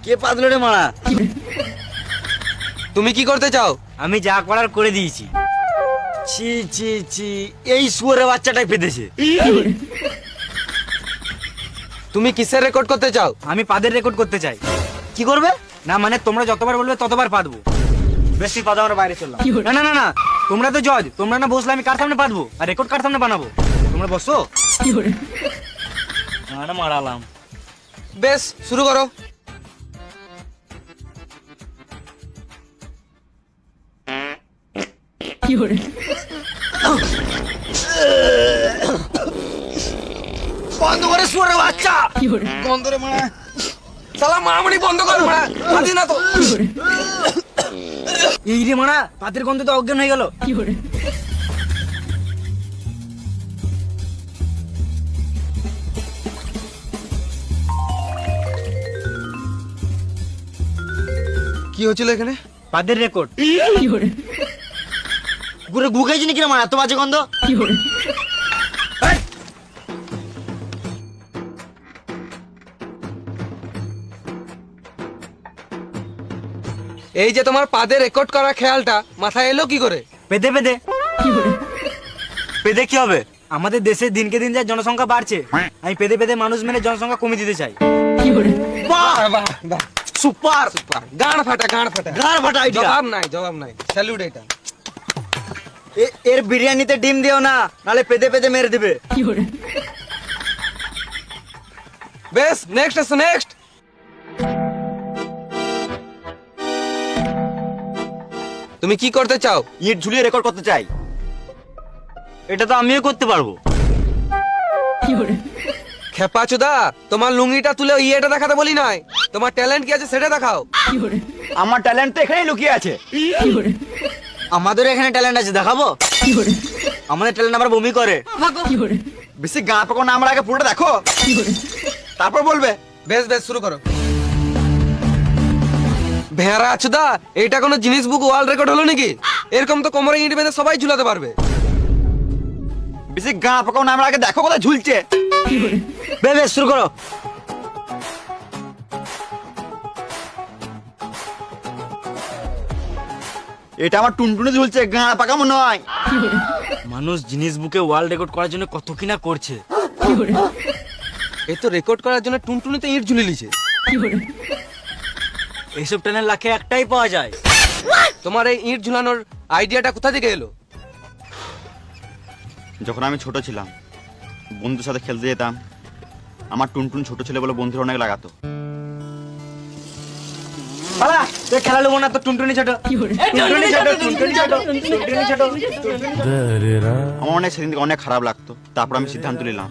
কে পাতলো রে মারা? তুমি কি করতে চাও? আমি যা করার করে দিয়েছি। ছি ছি ছি, এই শুয়োরের বাচ্চাটাই পেতেছে। তুমি কিসের রেকর্ড করতে চাও? আমি পাদের রেকর্ড করতে চাই। কি করবে? না মানে তোমরা যতবার বলবে ততবার পাতবো। বেশি পাদা আমরা বাইরে চললাম। না না না না, তোমরা তো জজ, তোমরা না বসলে আমি কার সামনে পাতবো আর রেকর্ড কার সামনে বানাবো? তোমরা বসো। মারালাম। বেশ, শুরু করো। বন্ধ করে শুয়োরের বাচ্চা। বন্ধ রে মারা। শালা মারামারি বন্ধ কর মারা। পাতি না তো। এই রে মারা, পাতের গন্ধে তো অজ্ঞান হয়ে গেল। কি হচ্ছিল এখানে? পাদের রেকর্ড। গুড়ে গু খাইছি নাকি রে মারা, এত বাজে গন্ধ? এই যে তোমার পাদে রেকর্ড করার খেয়ালটা মাথায় এলো কি করে? পেদে পেদে পেদে কি হবে? আমাদের দেশে দিনকে দিন যা জনসংখ্যা বাড়ছে, আমি পেদে পেদে মানুষ মেনে জনসংখ্যা কমিয়ে দিতে চাই। বাহ বাহ বাহ, সুপার সুপার, গান ফাটা গান ফাটা। গার ফাটা আইডিয়া। জবাব নাই, স্যালুট এটা। এর বিরিয়ানিতে ডিম দিও না, নালে পেদে পেদে মেরে দিবে। বেশ, নেক্সট আসো, নেক্সট। তুমি কি করতে চাও? ইট ঝুলিয়ে রেকর্ড করতে চাই। এটা তো আমিও করতে পারবো। খেপা চোদা, তোমার লুঙ্গিটা তুলে ইয়েটা দেখাতে বলি নাই, তোমার ট্যালেন্ট কি আছে সেটা দেখাও। আমার ট্যালেন্ট তো এখানেই লুকিয়ে আছে। আমাদের এখানে ট্যালেন্ট আছে, দেখাবো? আমাদের ট্যালেন্ট আবার বমি করে। বেশি গা পাকো না, আমার আগে পুরোটা দেখো, তারপর বলবে। বেশ বেশ, শুরু করো। ভেড়া চোদা, এটা কোনো জিনিস বুক ওয়ার্ল্ড রেকর্ড হলো নাকি? এরকম তো কোমরে ইঁট বেঁধে সবাই ঝুলাতে পারবে। বেশি গা পাকো না, আমার আগে দেখো কোথায় ঝুলছে। বেশ শুরু করো। এটা আমার টুনটুনে ঝুলছে, গা পাকামো নয়। মানুষ জিনিস বুকে ওয়ার্ল্ড রেকর্ড করার জন্য কত কিনা করছে। এই তো রেকর্ড করার জন্য টুনটুনিতে ইঁট ঝুলে লিছে। এইসব ট্যালেন্ট লাখে একটাই পাওয়া যায়। তোমার এই ইঁট ঝুলানোর আইডিয়াটা কোথা থেকে এলো? যখন আমি ছোট ছিলাম, বন্ধুর সাথে খেলতে যেতাম, আমার টুনটুন ছোট ছেলে বলে বন্ধুরা অনেক লাগাতো। বাবা, তুই খেলা নেবো না তো, টুনটুনি ছোট। টুনটুনি ছোট, টুনটুনি ছোট, টুনটুনি ছোট। আমার অনেক সেদিন থেকে অনেক খারাপ লাগতো। তারপর আমি সিদ্ধান্ত নিলাম